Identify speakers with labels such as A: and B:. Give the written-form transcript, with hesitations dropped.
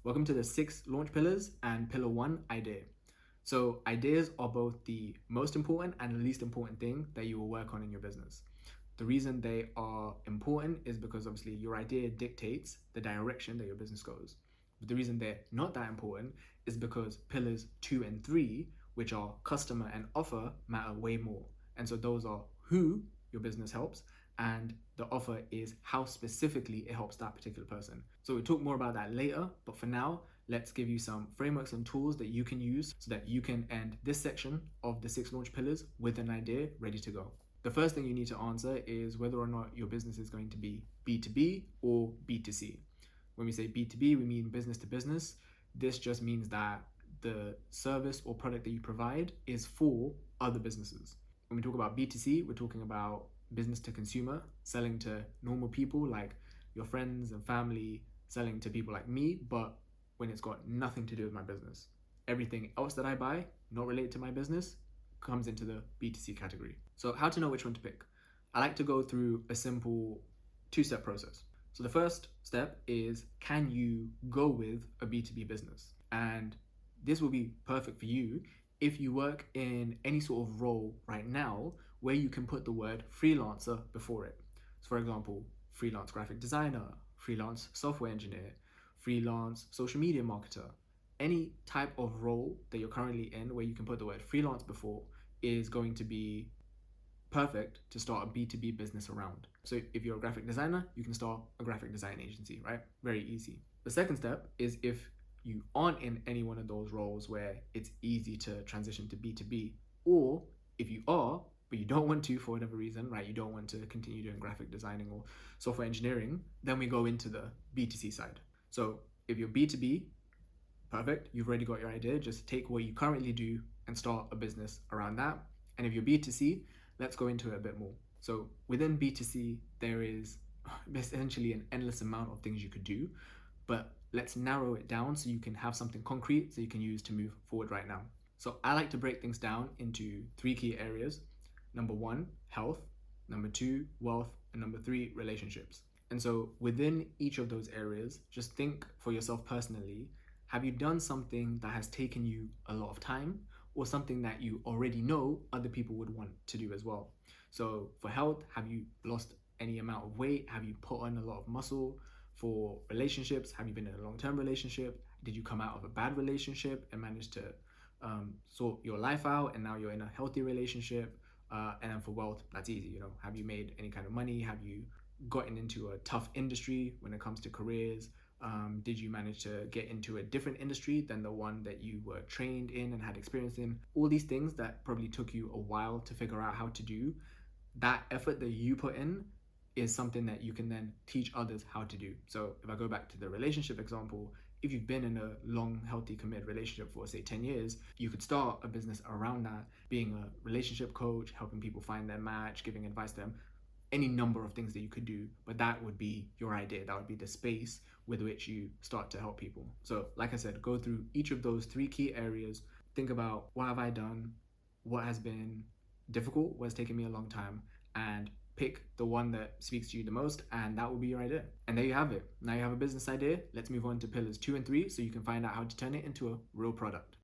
A: Welcome to the 6 launch pillars and pillar 1, idea. So, ideas are both the most important and the least important thing that you will work on in your business. The reason they are important is because obviously your idea dictates the direction that your business goes. But the reason they're not that important is because pillars 2 and 3, which are customer and offer, matter way more. And so those are who your business helps, and the offer is how specifically it helps that particular person. So we'll talk more about that later, but for now, let's give you some frameworks and tools that you can use so that you can end this section of the 6 launch pillars with an idea ready to go. The first thing you need to answer is whether or not your business is going to be B2B or B2C. When we say B2B, we mean business to business. This just means that the service or product that you provide is for other businesses. When we talk about B2C, we're talking about business to consumer, selling to normal people like your friends and family, selling to people like me, but when it's got nothing to do with my business. Everything else that I buy, not related to my business, comes into the B2C category. So, how to know which one to pick? I like to go through a simple 2-step process. So, the first step is, can you go with a B2B business? And this will be perfect for you if you work in any sort of role right now where you can put the word freelancer before it. So, for example, freelance graphic designer, freelance software engineer, freelance social media marketer. Any type of role that you're currently in where you can put the word freelance before is going to be perfect to start a B2B business around. So if you're a graphic designer, you can start a graphic design agency, right? Very easy. The second step is if you aren't in any one of those roles where it's easy to transition to B2B, or if you are, but you don't want to for whatever reason, right? You don't want to continue doing graphic designing or software engineering, then we go into the B2C side. So if you're B2B, perfect, you've already got your idea. Just take what you currently do and start a business around that. And if you're B2C, let's go into it a bit more. So within B2C, there is essentially an endless amount of things you could do, but let's narrow it down so you can have something concrete so you can use to move forward right now. So I like to break things down into 3 key areas. Number 1, health. Number 2, wealth. And number 3, relationships. And so within each of those areas, just think for yourself personally, have you done something that has taken you a lot of time, or something that you already know other people would want to do as well? So for health, have you lost any amount of weight? Have you put on a lot of muscle? For relationships, have you been in a long-term relationship? Did you come out of a bad relationship and manage to sort your life out, and now you're in a healthy relationship? And then for wealth, that's easy. Have you made any kind of money? Have you gotten into a tough industry when it comes to careers? Did you manage to get into a different industry than the one that you were trained in and had experience in? All these things that probably took you a while to figure out how to do, that effort that you put in is something that you can then teach others how to do. So if I go back to the relationship example, if you've been in a long, healthy, committed relationship for, say, 10 years, you could start a business around that, being a relationship coach, helping people find their match, giving advice to them, any number of things that you could do. But that would be your idea. That would be the space with which you start to help people. So like I said, go through each of those 3 key areas. Think about, what have I done? What has been difficult? What has taken me a long time? And pick the one that speaks to you the most, and that will be your idea. And there you have it. Now you have a business idea. Let's move on to pillars 2 and 3 so you can find out how to turn it into a real product.